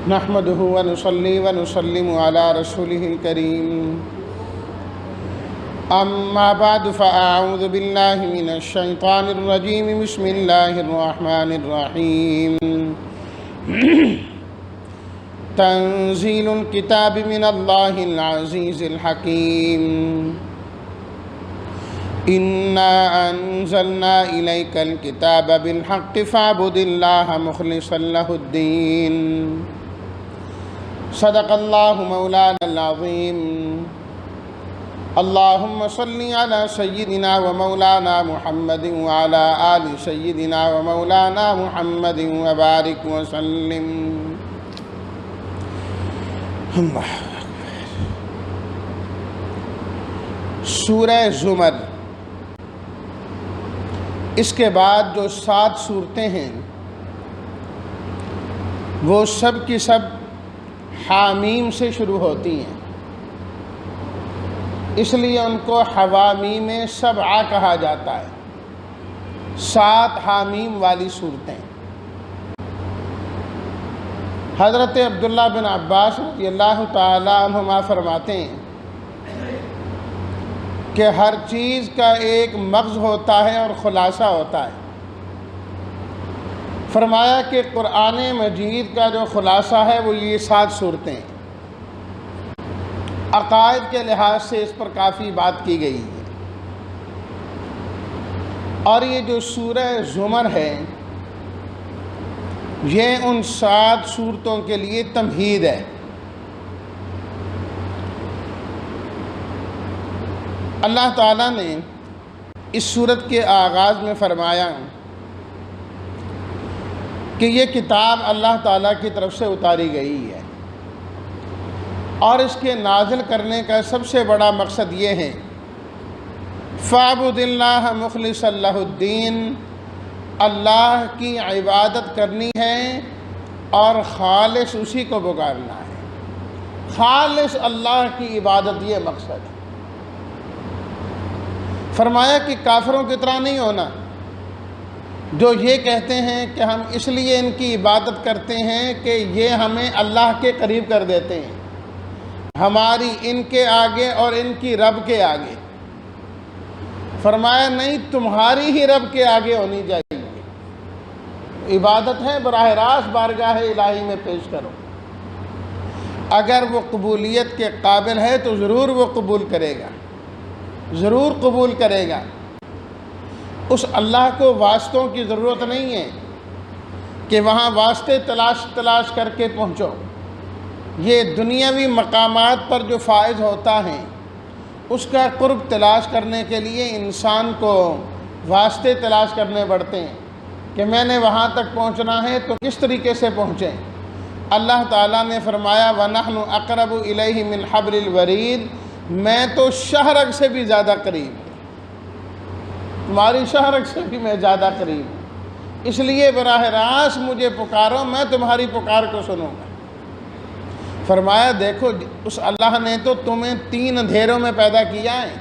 نحمده ونصلي ونسلم على رسوله الكريم أما بعد فأعوذ بالله من الشيطان الرجيم بسم الله الرحمن الرحيم تنزيل الكتاب من الله العزيز الحكيم إنا أنزلنا إليك الكتاب بالحق فاعبد الله مخلصا له الدين صدق الله مولانا العظيم اللهم صل على سيدنا ومولانا محمد وعلى آل سيدنا ومولانا محمد وبارك وسلم اللہ سورہ زمر، اس کے بعد جو 7 صورتیں ہیں وہ سب کی سب حامیم سے شروع ہوتی ہیں، اس لیے ان کو حوامیم سبعہ کہا جاتا ہے، 7 حامیم والی صورتیں۔ حضرت عبداللہ بن عباس رضی اللہ تعالی عنہما فرماتے ہیں کہ ہر چیز کا ایک مغز ہوتا ہے اور خلاصہ ہوتا ہے۔ فرمایا کہ قرآن مجید کا جو خلاصہ ہے وہ یہ 7 صورتیں ہیں۔ عقائد کے لحاظ سے اس پر کافی بات کی گئی ہے، اور یہ جو سورہ زمر ہے یہ ان 7 صورتوں کے لیے تمہید ہے۔ اللہ تعالیٰ نے اس سورت کے آغاز میں فرمایا کہ یہ کتاب اللہ تعالیٰ کی طرف سے اتاری گئی ہے، اور اس کے نازل کرنے کا سب سے بڑا مقصد یہ ہے فَاعْبُدِ اللَّهَ مُخْلِصًا لَهُ الدِّينَ، اللہ کی عبادت کرنی ہے اور خالص اسی کو پکارنا ہے، خالص اللہ کی عبادت، یہ مقصد ہے۔ فرمایا کہ کافروں کی طرح نہیں ہونا جو یہ کہتے ہیں کہ ہم اس لیے ان کی عبادت کرتے ہیں کہ یہ ہمیں اللہ کے قریب کر دیتے ہیں، ہماری ان کے آگے اور ان کی رب کے آگے۔ فرمایا نہیں، تمہاری ہی رب کے آگے ہونی چاہیے، عبادت ہے براہ راست بارگاہ الہی میں پیش کرو، اگر وہ قبولیت کے قابل ہے تو ضرور وہ قبول کرے گا، ضرور قبول کرے گا۔ اس اللہ کو واسطوں کی ضرورت نہیں ہے کہ وہاں واسطے تلاش کر کے پہنچو۔ یہ دنیاوی مقامات پر جو فائز ہوتا ہے اس کا قرب تلاش کرنے کے لیے انسان کو واسطے تلاش کرنے پڑتے ہیں کہ میں نے وہاں تک پہنچنا ہے تو کس طریقے سے پہنچیں۔ اللہ تعالیٰ نے فرمایا وَنَحْنُ أَقْرَبُ إِلَيْهِ مِنْ حَبْلِ الْوَرِيدِ، میں تو شہرگ سے بھی زیادہ قریب ہوں، تمہاری شہرگ سے بھی میں زیادہ قریب ہوں، اس لیے براہ راست مجھے پکارو، میں تمہاری پکار کو سنوں گا۔ فرمایا دیکھو، اس اللہ نے تو تمہیں 3 اندھیروں میں پیدا کیا ہے،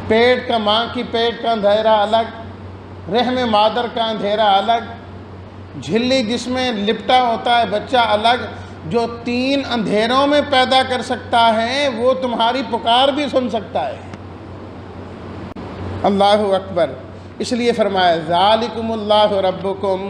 پیٹ کا، ماں کی پیٹ کا اندھیرا الگ، رحم مادر کا اندھیرا الگ، جھلی جس میں لپٹا ہوتا ہے بچہ الگ۔ جو 3 اندھیروں میں پیدا کر سکتا ہے وہ تمہاری پکار بھی سن سکتا ہے۔ اللہ اکبر۔ اس لیے فرمایا ذالکم اللہ ربکم،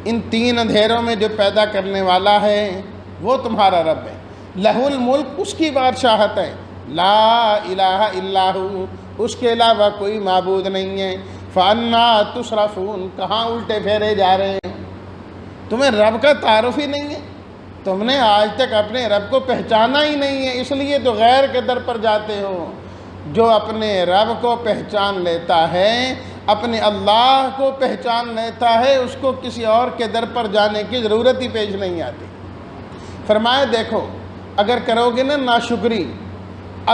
ان 3 اندھیروں میں جو پیدا کرنے والا ہے وہ تمہارا رب ہے، لہ الملک، اس کی بادشاہت ہے، لا الہ الا ہو، اس کے علاوہ کوئی معبود نہیں ہے، فَأَنَّا تُصْرَفُونَ، کہاں الٹے پھیرے جا رہے ہیں؟ تمہیں رب کا تعارف ہی نہیں ہے، تم نے آج تک اپنے رب کو پہچانا ہی نہیں ہے، اس لیے تو غیر کے در پر جاتے ہو۔ جو اپنے رب کو پہچان لیتا ہے، اپنے اللہ کو پہچان لیتا ہے، اس کو کسی اور کے در پر جانے کی ضرورت ہی پیش نہیں آتی۔ فرمایا دیکھو، اگر کرو گے نا ناشکری،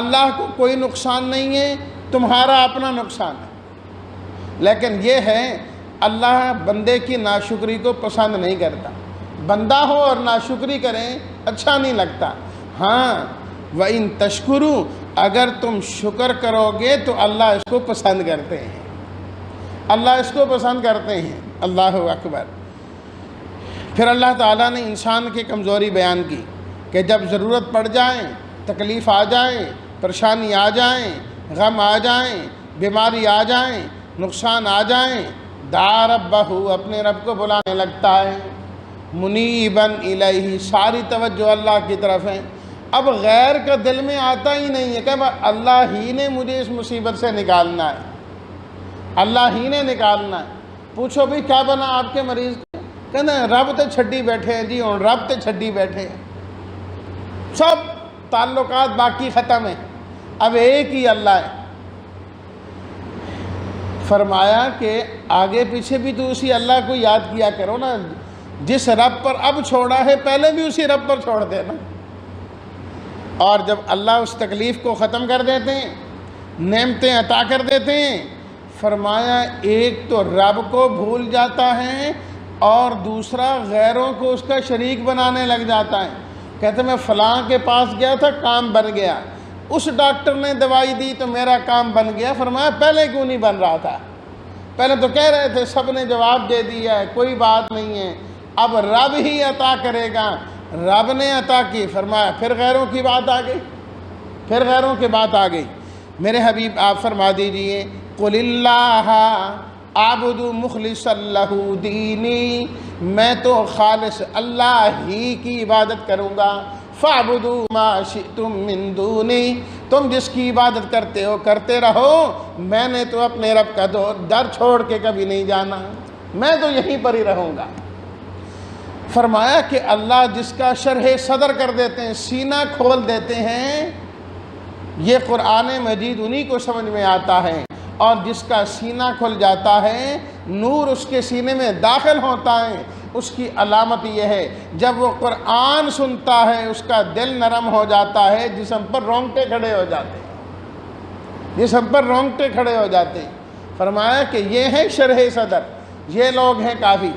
اللہ کو کوئی نقصان نہیں ہے، تمہارا اپنا نقصان ہے، لیکن یہ ہے اللہ بندے کی ناشکری کو پسند نہیں کرتا۔ بندہ ہو اور ناشکری کریں اچھا نہیں لگتا۔ ہاں وَإِن تَشْكُرُوا، اگر تم شکر کرو گے تو اللہ اس کو پسند کرتے ہیں، اللہ اس کو پسند کرتے ہیں۔ اللہ اکبر۔ پھر اللہ تعالیٰ نے انسان کی کمزوری بیان کی کہ جب ضرورت پڑ جائیں، تکلیف آ جائیں، پریشانی آ جائیں، غم آ جائیں، بیماری آ جائیں، نقصان آ جائیں، دعا ربہ، اپنے رب کو بلانے لگتا ہے، منیباً الیہ، ساری توجہ اللہ کی طرف ہے۔ اب غیر کا دل میں آتا ہی نہیں ہے کہ اللہ ہی نے مجھے اس مصیبت سے نکالنا ہے، اللہ ہی نے نکالنا ہے۔ پوچھو بھی کیا بنا آپ کے مریض کو، کہتے ہیں رب تے چھڈی بیٹھے ہیں جی، اور رب تے چھڈی بیٹھے ہیں، سب تعلقات باقی ختم ہیں، اب ایک ہی اللہ ہے۔ فرمایا کہ آگے پیچھے بھی تو اسی اللہ کو یاد کیا کرو نا، جس رب پر اب چھوڑا ہے پہلے بھی اسی رب پر چھوڑ دینا۔ اور جب اللہ اس تکلیف کو ختم کر دیتے ہیں، نعمتیں عطا کر دیتے ہیں، فرمایا ایک تو رب کو بھول جاتا ہے اور دوسرا غیروں کو اس کا شریک بنانے لگ جاتا ہے۔ کہتے میں فلاں کے پاس گیا تھا، کام بن گیا، اس ڈاکٹر نے دوائی دی تو میرا کام بن گیا۔ فرمایا پہلے کیوں نہیں بن رہا تھا؟ پہلے تو کہہ رہے تھے، سب نے جواب دے دیا ہے، کوئی بات نہیں ہے، اب رب ہی عطا کرے گا۔ رب نے عطا کی، فرمایا پھر غیروں کی بات آ گئی، پھر غیروں کی بات آ گئی۔ میرے حبیب آپ فرما دیجئے، قُلِ اللَّهَ اعبدوا مخلصا لہ دینی، میں تو خالص اللہ ہی کی عبادت کروں گا۔ فَاعْبُدُوا مَا شِئْتُم مِّن دُونِی، تم جس کی عبادت کرتے ہو کرتے رہو، میں نے تو اپنے رب کا در چھوڑ کے کبھی نہیں جانا، میں تو یہیں پر ہی رہوں گا۔ فرمایا کہ اللہ جس کا شرح صدر کر دیتے ہیں، سینہ کھول دیتے ہیں، یہ قرآن مجید انہی کو سمجھ میں آتا ہے، اور جس کا سینہ کھل جاتا ہے، نور اس کے سینے میں داخل ہوتا ہے، اس کی علامت یہ ہے جب وہ قرآن سنتا ہے اس کا دل نرم ہو جاتا ہے، جسم پر رونگٹے کھڑے ہو جاتے ہیں، جسم پر رونگٹے کھڑے ہو جاتے ہیں۔ فرمایا کہ یہ ہے شرح صدر، یہ لوگ ہیں کافی۔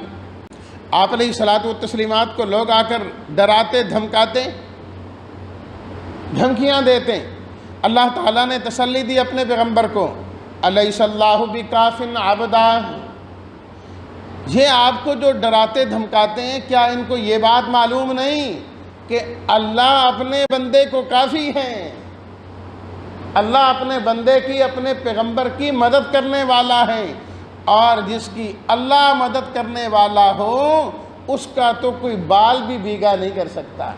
آپ علیہ الصلاۃ والتسلیمات کو لوگ آ کر ڈراتے، دھمکاتے، دھمکیاں دیتے، اللہ تعالیٰ نے تسلی دی اپنے پیغمبر کو، الیس اللہ بکاف عبدا، یہ آپ کو جو ڈراتے دھمکاتے ہیں، کیا ان کو یہ بات معلوم نہیں کہ اللہ اپنے بندے کو کافی ہے؟ اللہ اپنے بندے کی، اپنے پیغمبر کی مدد کرنے والا ہے، اور جس کی اللہ مدد کرنے والا ہو اس کا تو کوئی بال بھی بھیگا نہیں کر سکتا۔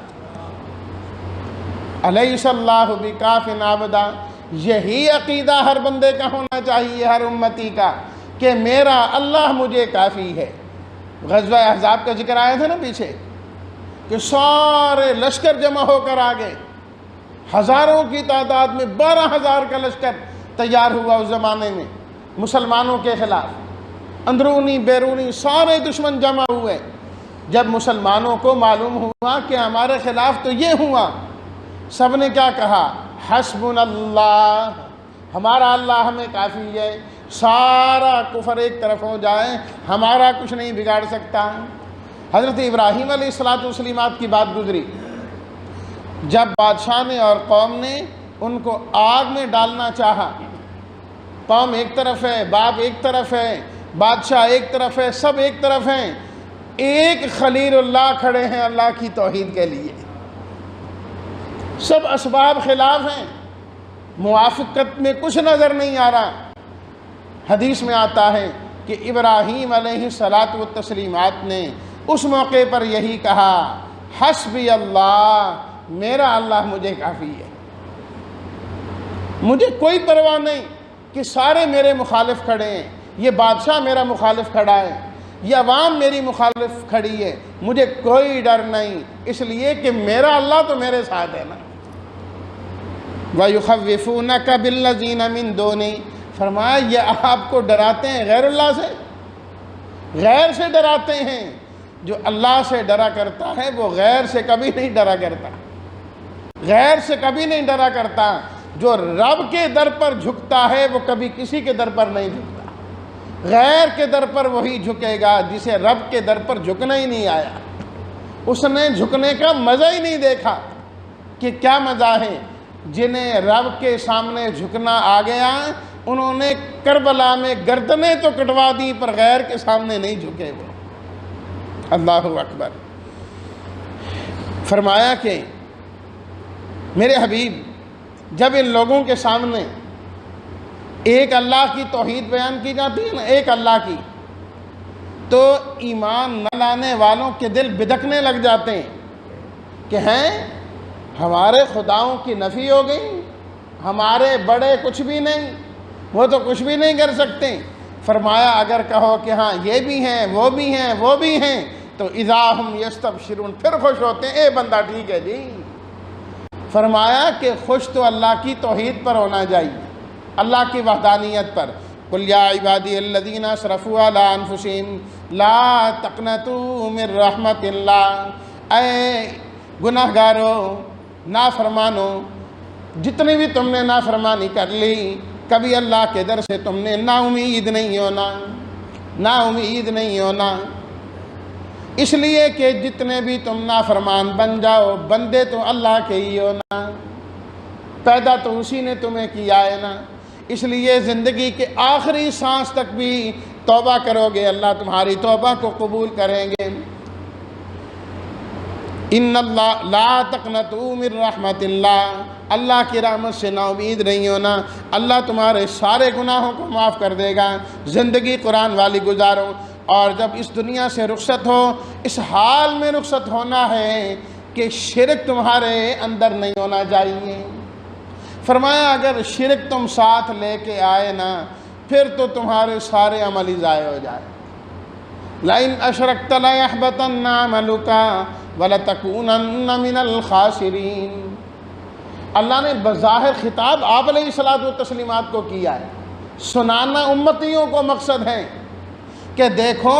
الیس اللہ بکاف عبدا، یہی عقیدہ ہر بندے کا ہونا چاہیے، ہر امتی کا، کہ میرا اللہ مجھے کافی ہے۔ غزوہ احزاب کا ذکر آیا تھا نا پیچھے، کہ سارے لشکر جمع ہو کر آگے، ہزاروں کی تعداد میں 12,000 کا لشکر تیار ہوا اس زمانے میں مسلمانوں کے خلاف، اندرونی بیرونی سارے دشمن جمع ہوئے۔ جب مسلمانوں کو معلوم ہوا کہ ہمارے خلاف تو یہ ہوا، سب نے کیا کہا؟ حسبنا اللہ، ہمارا اللہ ہمیں کافی ہے، سارا کفر ایک طرف ہو جائے ہمارا کچھ نہیں بگاڑ سکتا۔ حضرت ابراہیم علیہ الصلاۃ والسلام کی بات گزری، جب بادشاہ نے اور قوم نے ان کو آگ میں ڈالنا چاہا، قوم ایک طرف ہے، باپ ایک طرف ہے، بادشاہ ایک طرف ہے، سب ایک طرف ہیں، ایک خلیل اللہ کھڑے ہیں اللہ کی توحید کے لیے، سب اسباب خلاف ہیں، موافقت میں کچھ نظر نہیں آ رہا۔ حدیث میں آتا ہے کہ ابراہیم علیہ الصلاۃ والتسلیمات نے اس موقع پر یہی کہا، حسبی اللہ، میرا اللہ مجھے کافی ہے، مجھے کوئی پرواہ نہیں کہ سارے میرے مخالف کھڑے ہیں، یہ بادشاہ میرا مخالف کھڑا ہے، یہ عوام میری مخالف کھڑی ہے، مجھے کوئی ڈر نہیں، اس لیے کہ میرا اللہ تو میرے ساتھ ہے نا۔ وَيُخَوِّفُونَكَ بِالَّذِينَ مِن دُونِي، فرمایا یہ آپ کو ڈراتے ہیں غیر اللہ سے، غیر سے ڈراتے ہیں۔ جو اللہ سے ڈرا کرتا ہے وہ غیر سے کبھی نہیں ڈرا کرتا، غیر سے کبھی نہیں ڈرا کرتا۔ جو رب کے در پر جھکتا ہے وہ کبھی کسی کے در پر نہیں جھکتا، غیر کے در پر وہی جھکے گا جسے رب کے در پر جھکنا ہی نہیں آیا، اس نے جھکنے کا مزہ ہی نہیں دیکھا کہ کیا مزہ ہے۔ جنہیں رب کے سامنے جھکنا آ گیا انہوں نے کربلا میں گردنیں تو کٹوا دی پر غیر کے سامنے نہیں جھکے وہ۔ اللہ اکبر۔ فرمایا کہ میرے حبیب جب ان لوگوں کے سامنے ایک اللہ کی توحید بیان کی جاتی ہے نا، ایک اللہ کی، تو ایمان نہ لانے والوں کے دل بدکنے لگ جاتے ہیں کہ ہیں ہمارے خداؤں کی نفی ہو گئی، ہمارے بڑے کچھ بھی نہیں، وہ تو کچھ بھی نہیں کر سکتے۔ فرمایا اگر کہو کہ ہاں یہ بھی ہیں، وہ بھی ہیں، وہ بھی ہیں، تو اذا ہم یستبشرون، پھر خوش ہوتے ہیں، اے بندہ ٹھیک ہے جی۔ فرمایا کہ خوش تو اللہ کی توحید پر ہونا چاہیے، اللہ کی وحدانیت پر۔ قل یا عبادی الذین اسرفوا علی انفسہم لا تقنطوا من رحمت اللہ، اے گناہ گارو، نافرمانو، جتنی بھی تم نے نافرمانی کر لی، کبھی اللہ کے در سے تم نے نا امید نہیں ہونا، نا امید نہیں ہونا، اس لیے کہ جتنے بھی تم نافرمان بن جاؤ، بندے تو اللہ کے ہی ہونا، پیدا تو اسی نے تمہیں کیا ہے نا، اس لیے زندگی کے آخری سانس تک بھی توبہ کرو گے، اللہ تمہاری توبہ کو قبول کریں گے۔ ان اللہ لا تقنطوا من رحمت اللہ، اللہ کی رحمت سے نا امید نہیں ہونا، اللہ تمہارے سارے گناہوں کو معاف کر دے گا۔ زندگی قرآن والی گزارو، اور جب اس دنیا سے رخصت ہو، اس حال میں رخصت ہونا ہے کہ شرک تمہارے اندر نہیں ہونا چاہیے۔ فرمایا اگر شرک تم ساتھ لے کے آئے نا، پھر تو تمہارے سارے عمل ہی ضائع ہو جائے۔ لَإِنْ أَشْرَكْتَ لَيَحْبَطَنَّ عَمَلُكَ وَلَتَكُونَنَّ مِنَ الْخَاسِرِينَ۔ اللہ نے بظاہر خطاب آپ علیہ الصلاۃ والتسلیمات کو کیا ہے، سنانا امتیوں کو مقصد ہے کہ دیکھو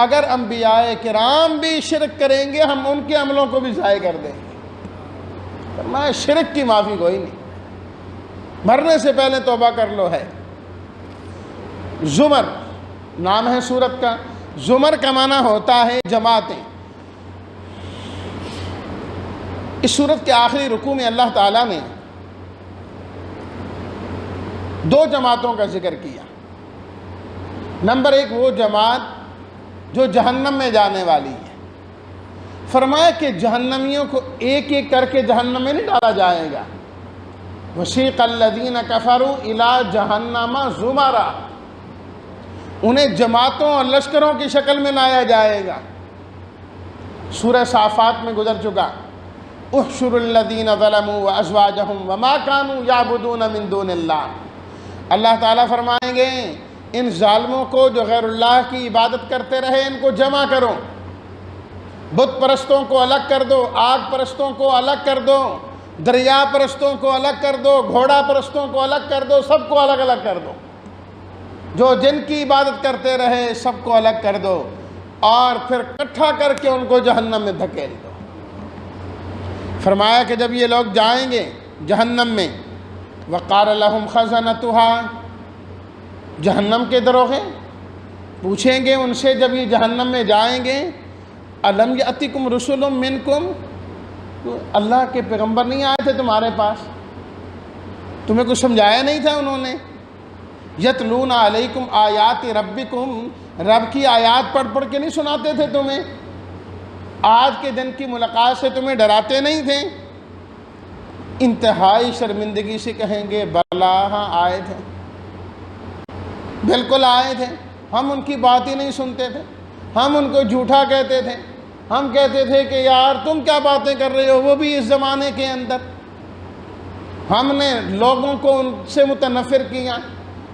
اگر انبیاء کرام بھی شرک کریں گے، ہم ان کے عملوں کو بھی ضائع کر دیں گے۔ فرمایا شرک کی معافی کوئی نہیں، مرنے سے پہلے توبہ کر لو۔ ہے زمر نام ہے سورت کا، زمر کا معنی ہوتا ہے جماعتیں۔ اس سورت کے آخری رکوع میں اللہ تعالیٰ نے دو جماعتوں کا ذکر کیا۔ نمبر ایک وہ جماعت جو جہنم میں جانے والی ہے، فرمایا کہ جہنمیوں کو ایک ایک کر کے جہنم میں نہیں ڈالا جائے گا۔ وسیق الذین کفروا الی جہنم زمرا، انہیں جماعتوں اور لشکروں کی شکل میں لایا جائے گا۔ سورہ صافات میں گزر چکا، احشروا الذین ظلموا وازواجہم وما کانوا یعبدون من دون اللہ۔ اللہ تعالیٰ فرمائیں گے ان ظالموں کو جو غیر اللہ کی عبادت کرتے رہے، ان کو جمع کرو، بت پرستوں کو الگ کر دو، آگ پرستوں کو الگ کر دو، دریا پرستوں کو الگ کر دو، گھوڑا پرستوں کو الگ کر دو، سب کو الگ الگ کر دو، جو جن کی عبادت کرتے رہے سب کو الگ کر دو، اور پھر اکٹھا کر کے ان کو جہنم میں دھکیل دو۔ فرمایا کہ جب یہ لوگ جائیں گے جہنم میں، وقال لهم خزنتها، جہنم کے دروغے پوچھیں گے ان سے جب یہ جہنم میں جائیں گے، الم یأتکم رسل منکم، اللہ کے پیغمبر نہیں آئے تھے تمہارے پاس؟ تمہیں کچھ سمجھایا نہیں تھا انہوں نے؟ یتلون علیکم آیات ربکم، رب کی آیات پڑھ پڑھ کے نہیں سناتے تھے تمہیں؟ آج کے دن کی ملاقات سے تمہیں ڈراتے نہیں تھے؟ انتہائی شرمندگی سے کہیں گے بلا ہاں آئے تھے، بالکل آئے تھے، ہم ان کی بات ہی نہیں سنتے تھے، ہم ان کو جھوٹا کہتے تھے، ہم کہتے تھے کہ یار تم کیا باتیں کر رہے ہو، وہ بھی اس زمانے کے اندر۔ ہم نے لوگوں کو ان سے متنفر کیا،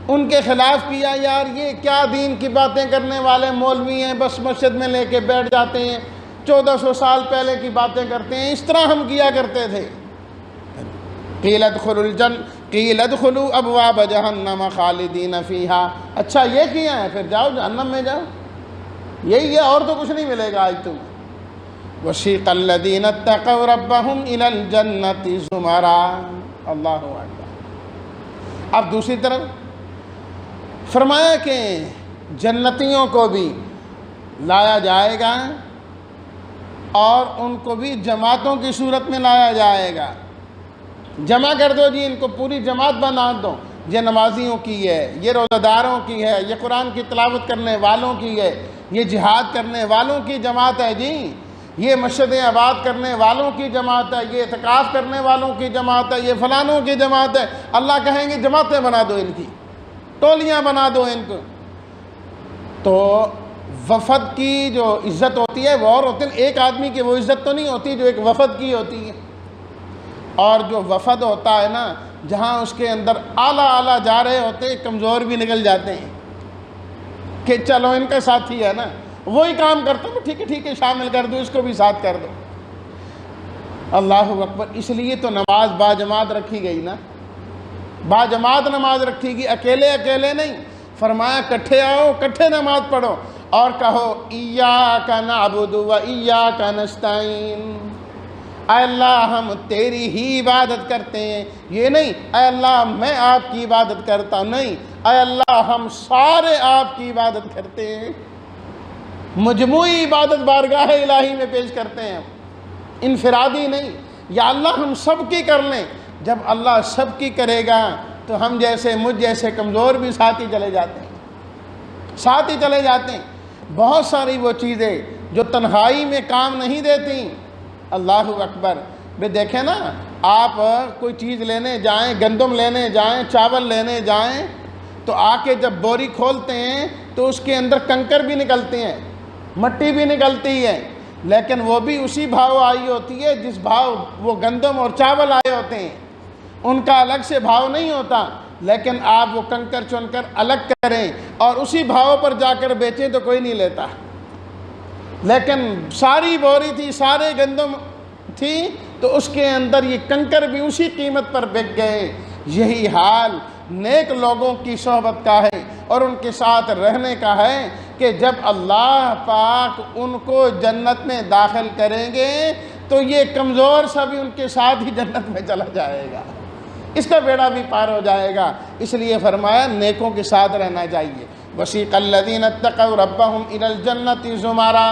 ان کے خلاف کیا، یار یہ کیا دین کی باتیں کرنے والے مولوی ہیں، بس مسجد میں لے کے بیٹھ جاتے ہیں، 1400 سال پہلے کی باتیں کرتے ہیں، اس طرح ہم کیا کرتے تھے۔ قیل ادخلوا ابواب جہنم خالدین فیہا، اچھا یہ کیا ہے، پھر جاؤ جہنم میں جاؤ، یہی ہے، اور تو کچھ نہیں ملے گا آج تمہیں۔ وسیق الذین اتقوا ربہم الی الجنۃ زمرا، اللہ اکبر۔ اب دوسری طرف فرمایا کہ جنتیوں کو بھی لایا جائے گا اور ان کو بھی جماعتوں کی صورت میں لایا جائے گا۔ جمع کر دو جی، ان کو پوری جماعت بنا دو، یہ نمازیوں کی ہے، یہ روزہ داروں کی ہے، یہ قرآن کی تلاوت کرنے والوں کی ہے، یہ جہاد کرنے والوں کی جماعت ہے جی۔ یہ مسجدیں آباد کرنے والوں کی جماعت ہے، یہ اعتکاف کرنے والوں کی جماعت ہے، یہ فلانوں کی جماعت ہے، اللہ کہیں گے جماعتیں بنا دو ان کی، ٹولیاں بنا دو ان کو۔ تو وفد کی جو عزت ہوتی ہے وہ اور ہوتی ہے، ایک آدمی کی وہ عزت تو نہیں ہوتی جو ایک وفد کی ہوتی ہے۔ اور جو وفد ہوتا ہے نا، جہاں اس کے اندر اعلیٰ جا رہے ہوتے ہیں، کمزور بھی نکل جاتے ہیں کہ چلو ان کا ساتھی ہے نا، وہی کام کرتا ہوں، ٹھیک ہے شامل کر دو، اس کو بھی ساتھ کر دو۔ اللہ اکبر۔ اس لیے تو نماز باجماعت رکھی گئی نا، باجماعت نماز رکھی گئی، اکیلے نہیں، فرمایا کٹھے آؤ، کٹھے نماز پڑھو، اور کہو ایاک نعبد و ایاک نستعین، اے اللہ ہم تیری ہی عبادت کرتے ہیں، یہ نہیں اے اللہ میں آپ کی عبادت کرتا ہوں، نہیں اے اللہ ہم سارے آپ کی عبادت کرتے ہیں، مجموعی عبادت بارگاہ الہی میں پیش کرتے ہیں، انفرادی نہیں۔ یا اللہ ہم سب کی کر لیں، جب اللہ سب کی کرے گا تو ہم جیسے مجھ جیسے کمزور بھی ساتھ ہی چلے جاتے ہیں۔ بہت ساری وہ چیزیں جو تنہائی میں کام نہیں دیتی۔ اللہ اکبر۔ بے دیکھیں نا، آپ کوئی چیز لینے جائیں، گندم لینے جائیں، چاول لینے جائیں، تو آ کے جب بوری کھولتے ہیں تو اس کے اندر کنکر بھی نکلتے ہیں، مٹی بھی نکلتی ہے، لیکن وہ بھی اسی بھاؤ آئی ہوتی ہے جس بھاؤ وہ گندم اور چاول آئے ہوتے ہیں، ان کا الگ سے بھاؤ نہیں ہوتا، لیکن آپ وہ کنکر چن کر الگ کریں اور اسی بھاؤ پر جا کر بیچیں تو کوئی نہیں لیتا۔ لیکن ساری بوری تھی، سارے گندم تھی، تو اس کے اندر یہ کنکر بھی اسی قیمت پر بک گئے۔ یہی حال نیک لوگوں کی صحبت کا ہے اور ان کے ساتھ رہنے کا ہے کہ جب اللہ پاک ان کو جنت میں داخل کریں گے تو یہ کمزور سا بھی ان کے ساتھ ہی جنت میں چلا جائے گا، اس کا بیڑا بھی پار ہو جائے گا۔ اس لیے فرمایا نیکوں کے ساتھ رہنا چاہیے۔ وسیق الذین اتقوا ربهم الی الجنۃ زمرا،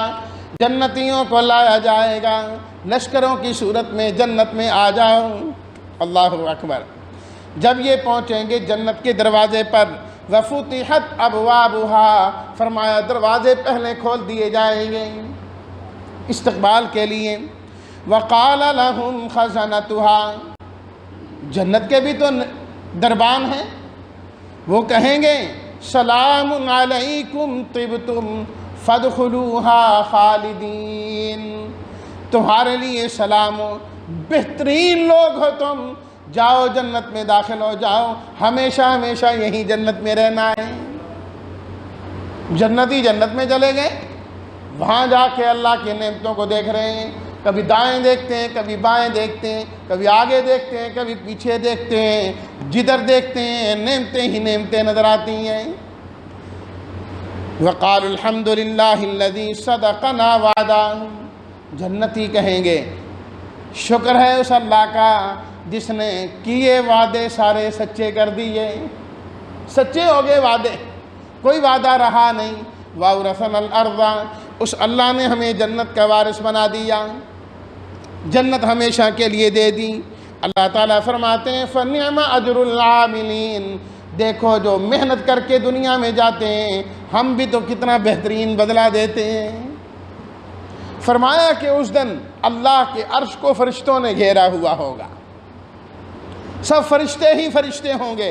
جنتیوں کو لایا جائے گا لشکروں کی صورت میں، جنت میں آ جاؤ۔ اللہ اکبر۔ جب یہ پہنچیں گے جنت کے دروازے پر، وفتحت ابوابها، فرمایا دروازے پہلے کھول دیے جائیں گے استقبال کے لیے۔ وقال لهم خزنتها، جنت کے بھی تو دربان ہیں، وہ کہیں گے سلام علیکم طبتم فادخلوها خالدین، تمہارے لیے سلام ہو، بہترین لوگ ہو تم، جاؤ جنت میں داخل ہو جاؤ، ہمیشہ ہمیشہ یہی جنت میں رہنا ہے۔ جنتی جنت میں چلے گئے، وہاں جا کے اللہ کی نعمتوں کو دیکھ رہے ہیں، کبھی دائیں دیکھتے ہیں، کبھی بائیں دیکھتے ہیں، کبھی آگے دیکھتے ہیں، کبھی پیچھے دیکھتے ہیں، جدھر دیکھتے ہیں نعمتیں ہی نعمتیں نظر آتی ہیں۔ وقالوا الحمد للہ الذی صدقنا وعدہ، جنتی کہیں گے شکر ہے اس اللہ کا جس نے کیے وعدے سارے سچے کر دیے، سچے ہو گئے وعدے، کوئی وعدہ رہا نہیں۔ وَأَوْرَثَنَا الْأَرْضَ، اس اللہ نے ہمیں جنت کا وارث بنا دیا، جنت ہمیشہ کے لیے دے دی۔ اللہ تعالیٰ فرماتے ہیں فَنِعْمَ أَجْرُ الْعَامِلِينَ، دیکھو جو محنت کر کے دنیا میں جاتے ہیں ہم بھی تو کتنا بہترین بدلہ دیتے ہیں۔ فرمایا کہ اس دن اللہ کے عرش کو فرشتوں نے گھیرا ہوا ہوگا، سب فرشتے ہی فرشتے ہوں گے،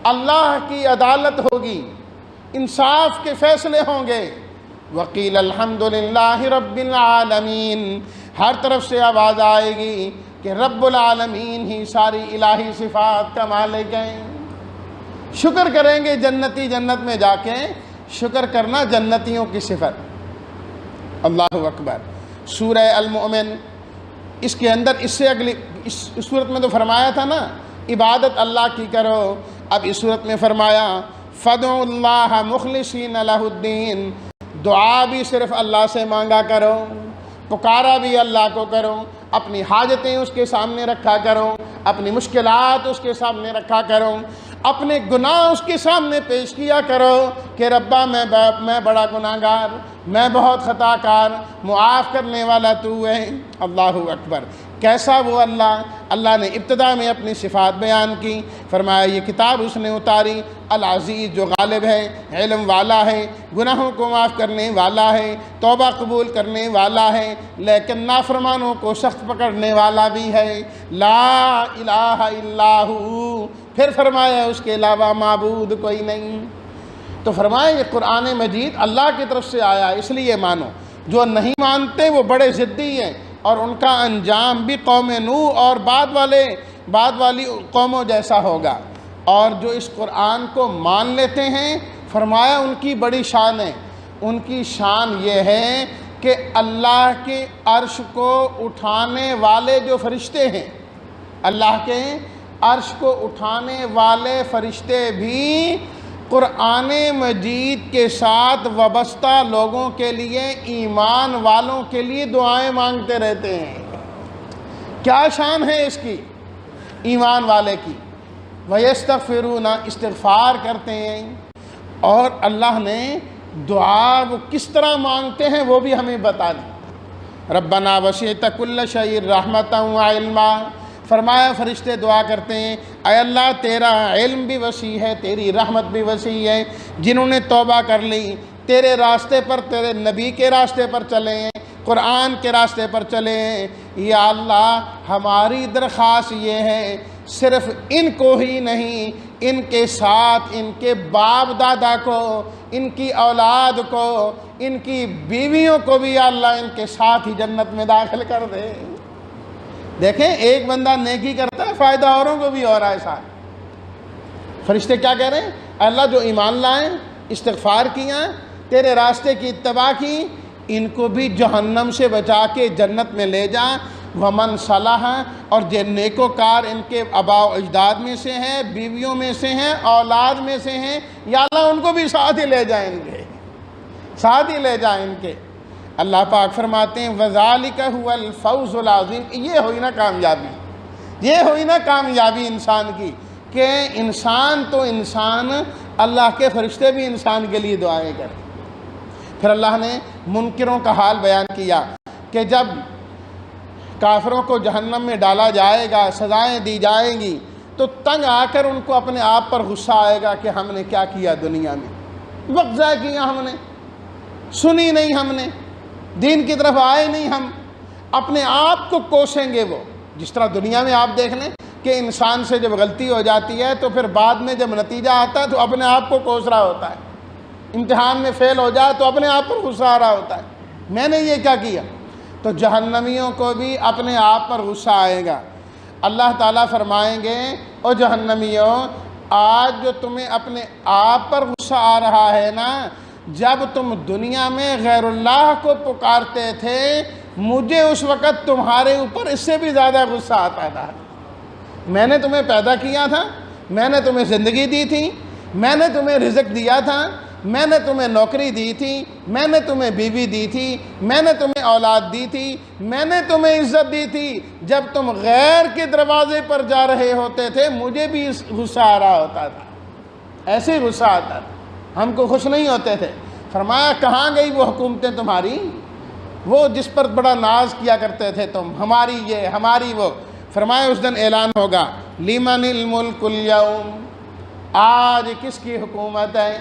اللہ کی عدالت ہوگی، انصاف کے فیصلے ہوں گے۔ وقیل الحمد للہ رب العالمین، ہر طرف سے آواز آئے گی کہ رب العالمین ہی ساری الہی صفات کا مالک ہیں۔ شکر کریں گے جنتی جنت میں جا کے، شکر کرنا جنتیوں کی صفت۔ اللہ اکبر۔ سورہ المؤمن، اس کے اندر اس سے اگلی اس صورت میں تو فرمایا تھا نا عبادت اللہ کی کرو، اب اس صورت میں فرمایا فَادْعُوا اللَّهَ مُخْلِصِينَ لَهُ الدِّينَ، دعا بھی صرف اللہ سے مانگا کرو، پکارا بھی اللہ کو کرو، اپنی حاجتیں اس کے سامنے رکھا کرو، اپنی مشکلات اس کے سامنے رکھا کرو، اپنے گناہ اس کے سامنے پیش کیا کرو کہ ربا میں بڑا گناہگار، میں بہت خطا کار، معاف کرنے والا تو ہے۔ اللہ اکبر۔ کیسا وہ اللہ؟ اللہ نے ابتدا میں اپنی صفات بیان کی، فرمایا یہ کتاب اس نے اتاری، العزیز جو غالب ہے، علم والا ہے، گناہوں کو معاف کرنے والا ہے، توبہ قبول کرنے والا ہے، لیکن نافرمانوں کو سخت پکڑنے والا بھی ہے، لا الہ الا ہو، پھر فرمایا اس کے علاوہ معبود کوئی نہیں۔ تو فرمایا یہ قرآن مجید اللہ کی طرف سے آیا، اس لیے مانو۔ جو نہیں مانتے وہ بڑے ضدی ہیں، اور ان کا انجام بھی قوم نوح اور بعد والی قوموں جیسا ہوگا۔ اور جو اس قرآن کو مان لیتے ہیں، فرمایا ان کی بڑی شان ہے۔ ان کی شان یہ ہے کہ اللہ کے عرش کو اٹھانے والے جو فرشتے ہیں، اللہ کے عرش کو اٹھانے والے فرشتے بھی قرآن مجید کے ساتھ وابستہ لوگوں کے لیے، ایمان والوں کے لیے دعائیں مانگتے رہتے ہیں۔ کیا شان ہے اس کی؟ ایمان والے کی۔ وَيَسْتَغْفِرُونَ، استغفار کرتے ہیں۔ اور اللہ نے دعا وہ کس طرح مانگتے ہیں وہ بھی ہمیں بتا دی۔ رَبَّنَا وَسِعْتَ كُلَّ شَيْءٍ رَحْمَةً وَعِلْمًا، فرمایا فرشتے دعا کرتے ہیں، اے اللہ تیرا علم بھی وسیع ہے، تیری رحمت بھی وسیع ہے۔ جنہوں نے توبہ کر لی، تیرے راستے پر، تیرے نبی کے راستے پر چلے ہیں، قرآن کے راستے پر چلے ہیں، یا اللہ ہماری درخواست یہ ہے صرف ان کو ہی نہیں، ان کے ساتھ ان کے باپ دادا کو، ان کی اولاد کو، ان کی بیویوں کو بھی یا اللہ ان کے ساتھ ہی جنت میں داخل کر دے۔ دیکھیں ایک بندہ نیکی کرتا ہے، فائدہ اوروں کو بھی ہو رہا ہے ساتھ۔ فرشتے کیا کہہ رہے ہیں؟ اللہ جو ایمان لائیں، استغفار کیا، تیرے راستے کی اتباع کی، ان کو بھی جہنم سے بچا کے جنت میں لے جا۔ ومن صلح، اور جو نیکوکار ان کے آباء و اجداد میں سے ہیں، بیویوں میں سے ہیں، اولاد میں سے ہیں، یا اللہ ان کو بھی ساتھ ہی لے جائیں گے، ساتھ ہی لے جائیں گے۔ اللہ پاک فرماتے ہیں وَذَلِكَ هُوَ الْفَوْزُ الْعَظِيمُ، یہ ہوئی نا کامیابی، یہ ہوئی نا کامیابی انسان کی، کہ انسان تو انسان، اللہ کے فرشتے بھی انسان کے لیے دعائیں کریں۔ پھر اللہ نے منکروں کا حال بیان کیا کہ جب کافروں کو جہنم میں ڈالا جائے گا، سزائیں دی جائیں گی، تو تنگ آ کر ان کو اپنے آپ پر غصہ آئے گا کہ ہم نے کیا کیا دنیا میں، وقت ضائع کیا ہم نے، سنی نہیں ہم نے، دین کی طرف آئے نہیں ہم، اپنے آپ کو کوسیں گے وہ۔ جس طرح دنیا میں آپ دیکھ لیں کہ انسان سے جب غلطی ہو جاتی ہے تو پھر بعد میں جب نتیجہ آتا ہے تو اپنے آپ کو کوس رہا ہوتا ہے، امتحان میں فیل ہو جائے تو اپنے آپ پر غصہ آ رہا ہوتا ہے، میں نے یہ کیا کیا۔ تو جہنمیوں کو بھی اپنے آپ پر غصہ آئے گا۔ اللہ تعالیٰ فرمائیں گے او جہنمیوں، آج جو تمہیں اپنے آپ پر غصہ آ رہا ہے نا، جب تم دنیا میں غیر اللہ کو پکارتے تھے، مجھے اس وقت تمہارے اوپر اس سے بھی زیادہ غصہ آتا تھا۔ میں نے تمہیں پیدا کیا تھا، میں نے تمہیں زندگی دی تھی، میں نے تمہیں رزق دیا تھا، میں نے تمہیں نوکری دی تھی، میں نے تمہیں بیوی دی تھی، میں نے تمہیں اولاد دی تھی، میں نے تمہیں عزت دی تھی۔ جب تم غیر کے دروازے پر جا رہے ہوتے تھے مجھے بھی غصہ آ رہا ہوتا تھا، ایسے ہی غصہ آتا تھا، ہم کو خوش نہیں ہوتے تھے۔ فرمایا کہاں گئی وہ حکومتیں تمہاری، وہ جس پر بڑا ناز کیا کرتے تھے تم، ہماری یہ ہماری وہ۔ فرمایا اس دن اعلان ہوگا لمن الملک اليوم، آج کس کی حکومت ہے؟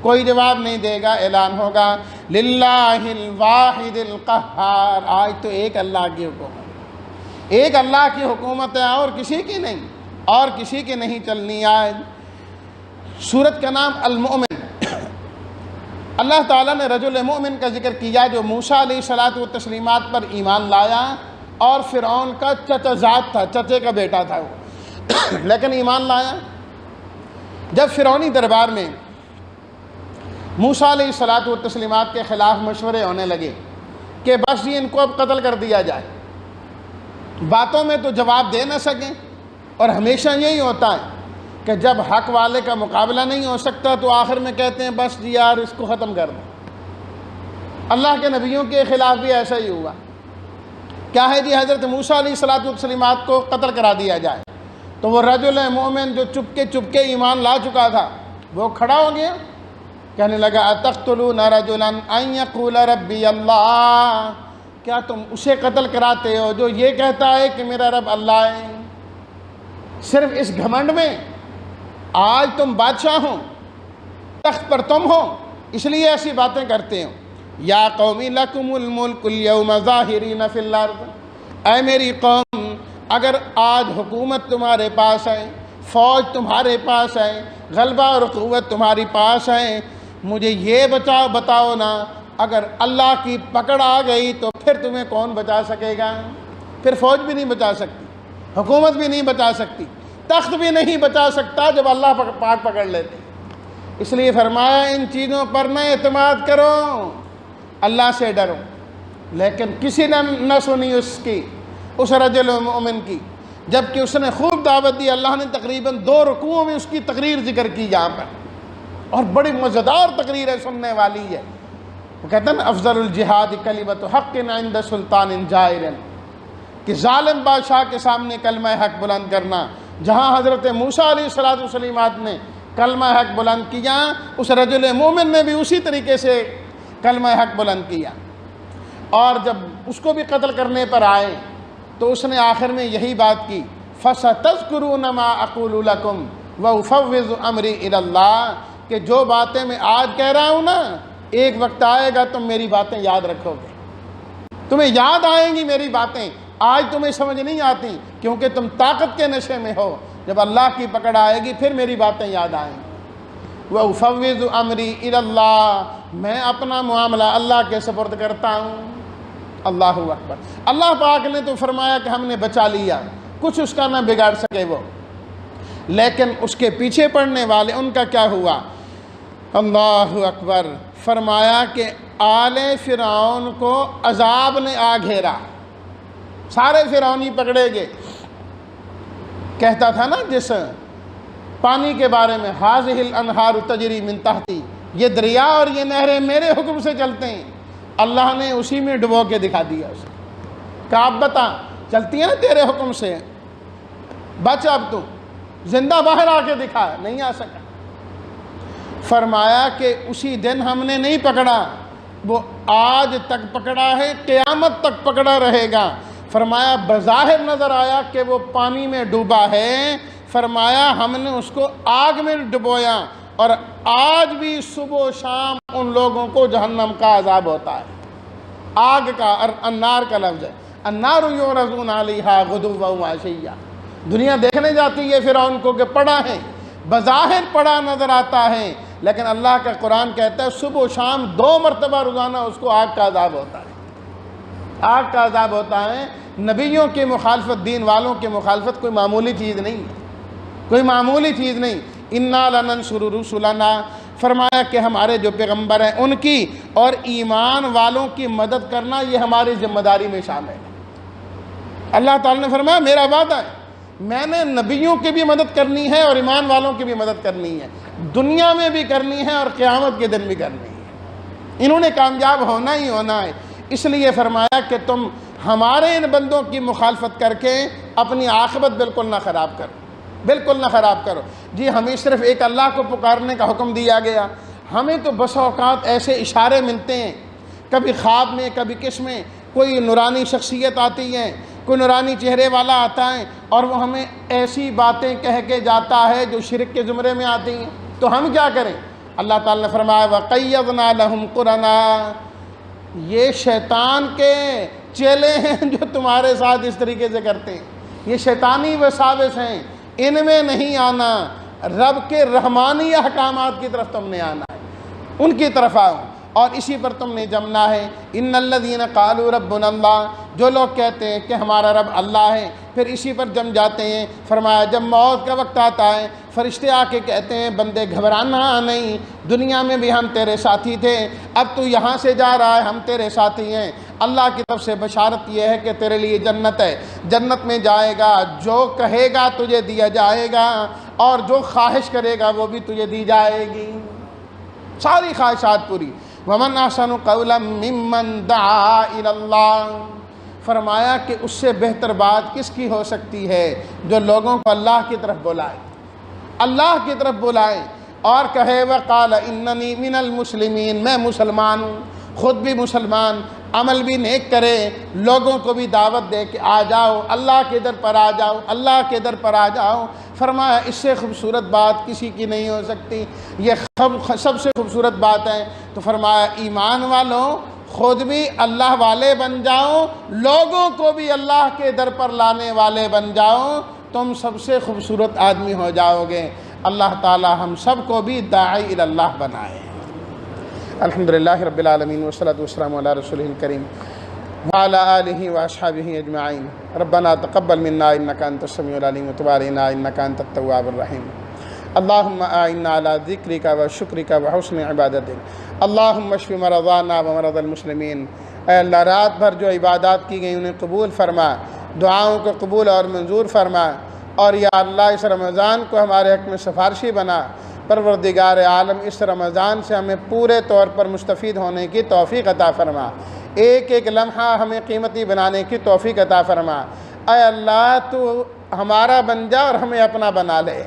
کوئی جواب نہیں دے گا، اعلان ہوگا للہ الواحد القہار، آج تو ایک اللہ کی حکومت، ایک اللہ کی حکومت ہے، اور کسی کی نہیں، اور کسی کی نہیں چلنی۔ آج سورت کا نام المؤمن۔ اللہ تعالیٰ نے رجل مومن کا ذکر کیا جو موسیٰ علیہ الصلاۃ والتسلیمات پر ایمان لایا، اور فرعون کا چچا زاد تھا، چچے کا بیٹا تھا وہ، لیکن ایمان لایا۔ جب فرعونی دربار میں موسیٰ علیہ الصلاۃ والتسلیمات کے خلاف مشورے ہونے لگے کہ بس ان کو اب قتل کر دیا جائے، باتوں میں تو جواب دے نہ سکیں، اور ہمیشہ یہی ہوتا ہے کہ جب حق والے کا مقابلہ نہیں ہو سکتا تو آخر میں کہتے ہیں بس جی یار اس کو ختم کر دیں۔ اللہ کے نبیوں کے خلاف بھی ایسا ہی ہوا، کیا ہے جی حضرت موسیٰ علیہ الصلاۃ والتسلیمات کو قتل کرا دیا جائے۔ تو وہ رجل مومن جو چپکے ایمان لا چکا تھا وہ کھڑا ہو گیا، کہنے لگا اتقتلون رجلا ان یقول ربی اللہ، کیا تم اسے قتل کراتے ہو جو یہ کہتا ہے کہ میرا رب اللہ ہے؟ صرف اس گھمنڈ میں آج تم بادشاہ ہو، تخت پر تم ہو، اس لیے ایسی باتیں کرتے ہو۔ یا قومی لکم الملک اليوم ظاہرین فی الارض، اے میری قوم اگر آج حکومت تمہارے پاس ہے، فوج تمہارے پاس ہے، غلبہ اور قوت تمہاری پاس ہے، مجھے یہ بتاؤ نا، اگر اللہ کی پکڑ آ گئی تو پھر تمہیں کون بچا سکے گا؟ پھر فوج بھی نہیں بچا سکتی، حکومت بھی نہیں بچا سکتی، تخت بھی نہیں بچا سکتا جب اللہ پاک پکڑ لیتے۔ اس لیے فرمایا ان چیزوں پر نہ اعتماد کرو، اللہ سے ڈرو۔ لیکن کسی نے نہ سنی اس رجل مومن کی، جبکہ اس نے خوب دعوت دی۔ اللہ نے تقریباً 2 رکوعوں میں اس کی تقریر ذکر کی یہاں پر، اور بڑی مزیدار تقریر ہے، سننے والی ہے۔ وہ کہتے ہیں افضل الجہاد کلمۃ حق عند سلطان جائر، کہ ظالم بادشاہ کے سامنے کلمہ حق بلند کرنا۔ جہاں حضرت موسیٰ علیہ السلام نے کلمہ حق بلند کیا، اس رجل مومن نے بھی اسی طریقے سے کلمہ حق بلند کیا، اور جب اس کو بھی قتل کرنے پر آئے تو اس نے آخر میں یہی بات کی، فَسَتَذْكُرُونَ مَا أَقُولُ لَكُمْ وَأُفَوِّضُ أَمْرِي إِلَى اللَّهِ، کہ جو باتیں میں آج کہہ رہا ہوں نا، ایک وقت آئے گا تم میری باتیں یاد رکھو گے، تمہیں یاد آئیں گی میری باتیں، آج تمہیں سمجھ نہیں آتی کیونکہ تم طاقت کے نشے میں ہو، جب اللہ کی پکڑ آئے گی پھر میری باتیں یاد آئیں گی۔ وَأُفَوِّضُ أَمْرِي إِلَى اللَّهِ، میں اپنا معاملہ اللہ کے سپرد کرتا ہوں۔ اللہ اکبر۔ اللہ پاک نے تو فرمایا کہ ہم نے بچا لیا، کچھ اس کا نہ بگاڑ سکے وہ، لیکن اس کے پیچھے پڑنے والے ان کا کیا ہوا؟ اللہ اکبر۔ فرمایا کہ آل فرعون کو عذاب نے آ گھیرا، سارے فرعونی پکڑے گئے۔ کہتا تھا نا جس پانی کے بارے میں، ہاذہ الانہار تجری من تحتی، یہ دریا اور یہ نہریں میرے حکم سے چلتے ہیں، اللہ نے اسی میں ڈبو کے دکھا دیا اسے، کہ اب بتا، چلتی ہیں نا تیرے حکم سے، بچ اب تو زندہ باہر آ کے دکھا، نہیں آ سکا۔ فرمایا کہ اسی دن ہم نے نہیں پکڑا، وہ آج تک پکڑا ہے، قیامت تک پکڑا رہے گا۔ فرمایا بظاہر نظر آیا کہ وہ پانی میں ڈوبا ہے، فرمایا ہم نے اس کو آگ میں ڈبویا، اور آج بھی صبح و شام ان لوگوں کو جہنم کا عذاب ہوتا ہے۔ آگ کا، النار کا لفظ ہے، النار یعرضون علیہا غدوا وعشیا، دنیا دیکھنے جاتی ہے فرعون کو کہ پڑا ہے، بظاہر پڑا نظر آتا ہے، لیکن اللہ کا قرآن کہتا ہے صبح و شام 2 مرتبہ روزانہ اس کو آگ کا عذاب ہوتا ہے، آگ کا عذاب ہوتا ہے۔ نبیوں کی مخالفت، دین والوں کی مخالفت کوئی معمولی چیز نہیں، کوئی معمولی چیز نہیں۔ انا لننصر رسلنا، فرمایا کہ ہمارے جو پیغمبر ہیں ان کی اور ایمان والوں کی مدد کرنا یہ ہماری ذمہ داری میں شامل ہے۔ اللہ تعالیٰ نے فرمایا میرا وعدہ ہے، میں نے نبیوں کی بھی مدد کرنی ہے اور ایمان والوں کی بھی مدد کرنی ہے، دنیا میں بھی کرنی ہے اور قیامت کے دن بھی کرنی ہے، انہوں نے کامیاب ہونا ہی ہونا ہے۔ اس لیے فرمایا کہ تم ہمارے ان بندوں کی مخالفت کر کے اپنی عاقبت بالکل نہ خراب کرو، بالکل نہ خراب کرو۔ جی ہمیں صرف ایک اللہ کو پکارنے کا حکم دیا گیا، ہمیں تو بس اوقات ایسے اشارے ملتے ہیں، کبھی خواب میں، کبھی کس میں، کوئی نورانی شخصیت آتی ہے، کوئی نورانی چہرے والا آتا ہے اور وہ ہمیں ایسی باتیں کہہ کے جاتا ہے جو شرک کے زمرے میں آتی ہیں، تو ہم کیا کریں؟ اللہ تعالیٰ نے فرمایا وَقَيَّضْنَا لَهُمْ قُرَنَا، یہ شیطان کے چیلے ہیں جو تمہارے ساتھ اس طریقے سے کرتے ہیں، یہ شیطانی وساوس ہیں، ان میں نہیں آنا، رب کے رحمانی احکامات کی طرف تم نے آنا ہے، ان کی طرف آؤ اور اسی پر تم نے جمنا ہے۔ ان الذین قالوا ربنا اللہ، جو لوگ کہتے ہیں کہ ہمارا رب اللہ ہے پھر اسی پر جم جاتے ہیں۔ فرمایا جب موت کا وقت آتا ہے فرشتے آ کے کہتے ہیں بندے گھبرانا نہیں، دنیا میں بھی ہم تیرے ساتھی تھے، اب تو یہاں سے جا رہا ہے، ہم تیرے ساتھی ہیں۔ اللہ کی طرف سے بشارت یہ ہے کہ تیرے لیے جنت ہے، جنت میں جائے گا، جو کہے گا تجھے دیا جائے گا اور جو خواہش کرے گا وہ بھی تجھے دی جائے گی، ساری خواہشات پوری۔ وَمَنْ أَحْسَنُ قَوْلًا مِّمَّنْ دَعَا إِلَى اللَّهِ، فرمایا کہ اس سے بہتر بات کس کی ہو سکتی ہے جو لوگوں کو اللہ کی طرف بلائے، اللہ کی طرف بلائے اور کہے وَقَالَ إِنَّنِي مِنَ الْمُسْلِمِينَ، میں مسلمان ہوں، خود بھی مسلمان، عمل بھی نیک کرے، لوگوں کو بھی دعوت دے کہ آ جاؤ اللہ کے در پر آ جاؤ، اللہ کے در پر آ جاؤ۔ فرمایا اس سے خوبصورت بات کسی کی نہیں ہو سکتی، یہ سب سے خوبصورت بات ہے۔ تو فرمایا ایمان والوں خود بھی اللہ والے بن جاؤ، لوگوں کو بھی اللہ کے در پر لانے والے بن جاؤ، تم سب سے خوبصورت آدمی ہو جاؤ گے۔ اللہ تعالی ہم سب کو بھی داعی الی اللہ بنائے۔ الحمدللہ رب العالمین والصلاة والسلام علی رسولہ الکریم وعلی آلہ واصحابہ اجمعین۔ ربنا تقبل منا انک انت السمیع العلیم وتب علینا انک انت التواب الرحیم۔ اللہم اعنا علی ذکرک وشکرک وحسن عبادتک۔ اللہم اشف مرضانا ومرضى المسلمین۔ اے اللہ رات بھر جو عبادات کی گئی انہیں قبول فرما، دعاؤں کو قبول اور منظور فرما، اور یا اللہ اس رمضان کو ہمارے حق میں سفارشی بنا۔ پروردگار عالم اس رمضان سے ہمیں پورے طور پر مستفید ہونے کی توفیق عطا فرما، ایک ایک لمحہ ہمیں قیمتی بنانے کی توفیق عطا فرما۔ اے اللہ تو ہمارا بن جا اور ہمیں اپنا بنا لے،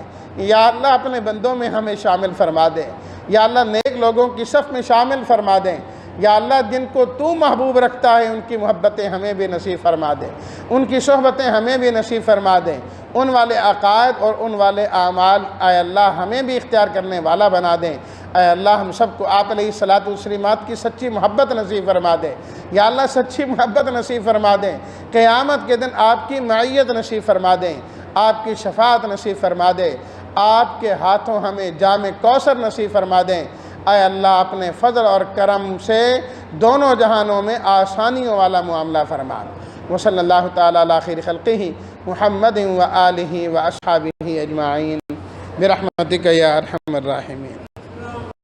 یا اللہ اپنے بندوں میں ہمیں شامل فرما دے، یا اللہ نیک لوگوں کی صف میں شامل فرما دیں، یا اللہ جن کو تو محبوب رکھتا ہے ان کی محبتیں ہمیں بھی نصیب فرما دے، ان کی صحبتیں ہمیں بھی نصیب فرما دیں، ان والے عقائد اور ان والے اعمال اے اللہ ہمیں بھی اختیار کرنے والا بنا دیں۔ اے اللہ ہم سب کو آپ علیہ الصلاۃ والسلامات کی سچی محبت نصیب فرما دے، یا اللہ سچی محبت نصیب فرما دیں، قیامت کے دن آپ کی معیت نصیب فرما دیں، آپ کی شفاعت نصیب فرما دے، آپ کے ہاتھوں ہمیں جام کوثر نصیب فرما دیں۔ اے اللہ اپنے فضل اور کرم سے دونوں جہانوں میں آسانیوں والا معاملہ فرما۔ وصلی اللہ تعالی علی خیر خلقہ محمد و آلہ و اصحابہ اجمعین برحمتک یا ارحم الراحمین۔